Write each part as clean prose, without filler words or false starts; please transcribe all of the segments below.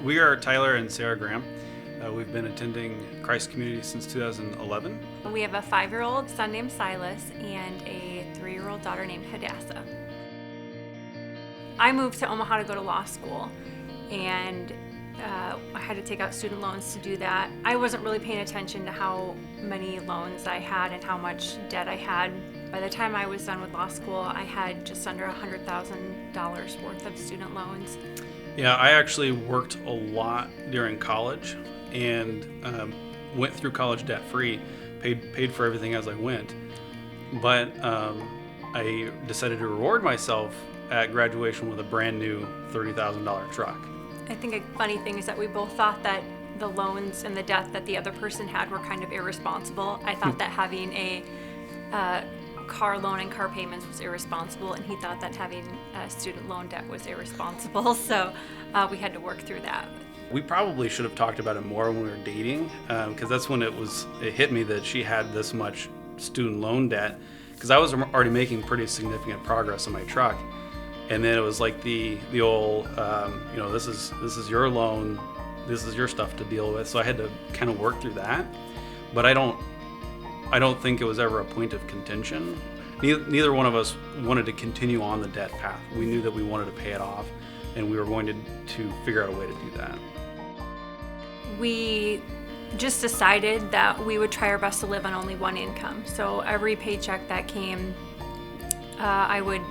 We are Tyler and Sarah Graham. We've been attending Christ Community since 2011. We have a 5-year-old son named Silas and a 3-year-old daughter named Hadassah. I moved to Omaha to go to law school, and I had to take out student loans to do that. I wasn't really paying attention to how many loans I had and how much debt I had. By the time I was done with law school, I had just under $100,000 worth of student loans. Yeah, I actually worked a lot during college and went through college debt-free, paid for everything as I went. But I decided to reward myself at graduation with a brand new $30,000 truck. I think a funny thing is that we both thought that the loans and the debt that the other person had were kind of irresponsible. I thought that having a car loan and car payments was irresponsible, and he thought that having student loan debt was irresponsible. So we had to work through that. We probably should have talked about it more when we were dating, because that's when it hit me that she had this much student loan debt, because I was already making pretty significant progress on my truck. And then it was like the old, this is your loan, this is your stuff to deal with. So I had to kind of work through that. But I don't think it was ever a point of contention. Neither one of us wanted to continue on the debt path. We knew that we wanted to pay it off, and we were going to figure out a way to do that. We just decided that we would try our best to live on only one income. So every paycheck that came, I would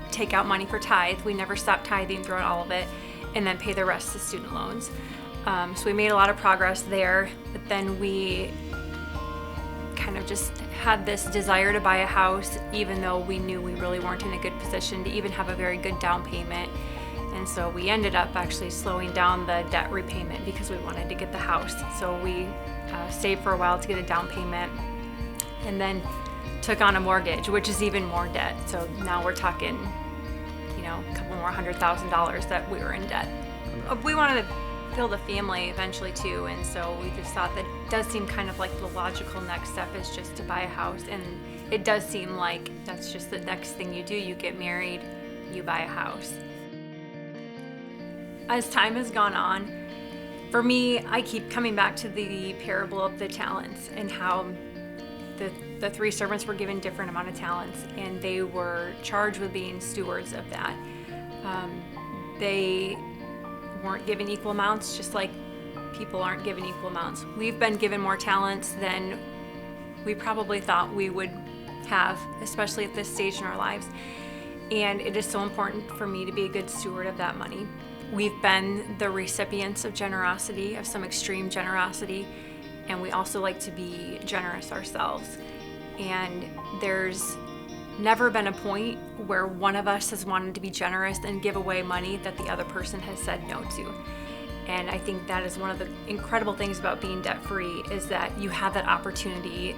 take out money for tithe. We never stopped tithing throughout all of it, and then pay the rest to student loans. So we made a lot of progress there, but then we kind of just had this desire to buy a house, even though we knew we really weren't in a good position to even have a very good down payment. And so we ended up actually slowing down the debt repayment because we wanted to get the house. So we saved for a while to get a down payment, and then took on a mortgage, which is even more debt. So now we're talking, a couple more $100,000 that we were in debt. We wanted to build a family eventually too, and so we just thought that it does seem kind of like the logical next step is just to buy a house, and it does seem like that's just the next thing you do. You get married, you buy a house. As time has gone on, for me, I keep coming back to the parable of the talents and how the 3 servants were given different amount of talents, and they were charged with being stewards of that. They weren't given equal amounts, just like people aren't given equal amounts. We've been given more talents than we probably thought we would have, especially at this stage in our lives. And it is so important for me to be a good steward of that money. We've been the recipients of generosity, of some extreme generosity, and we also like to be generous ourselves. And there's never been a point where one of us has wanted to be generous and give away money that the other person has said no to. And I think that is one of the incredible things about being debt-free, is that you have that opportunity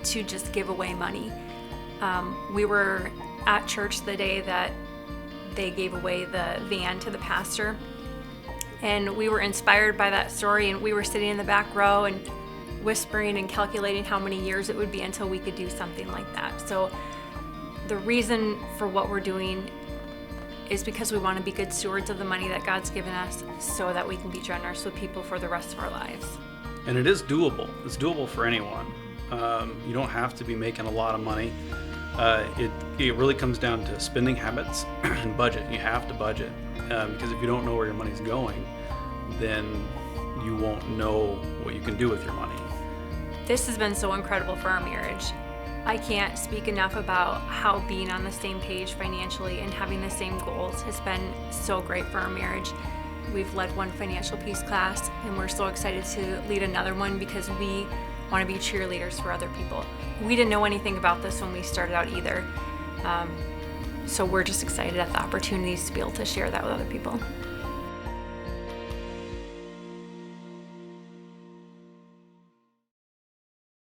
to just give away money. We were at church the day that they gave away the van to the pastor, and we were inspired by that story, and we were sitting in the back row and whispering and calculating how many years it would be until we could do something like that. So the reason for what we're doing is because we want to be good stewards of the money that God's given us, so that we can be generous with people for the rest of our lives. And it is doable. It's doable for anyone. You don't have to be making a lot of money. It really comes down to spending habits and budget. You have to budget, because if you don't know where your money's going, then you won't know what you can do with your money. This has been so incredible for our marriage. I can't speak enough about how being on the same page financially and having the same goals has been so great for our marriage. We've led one financial peace class, and we're so excited to lead another one because we want to be cheerleaders for other people. We didn't know anything about this when we started out either. So we're just excited at the opportunities to be able to share that with other people.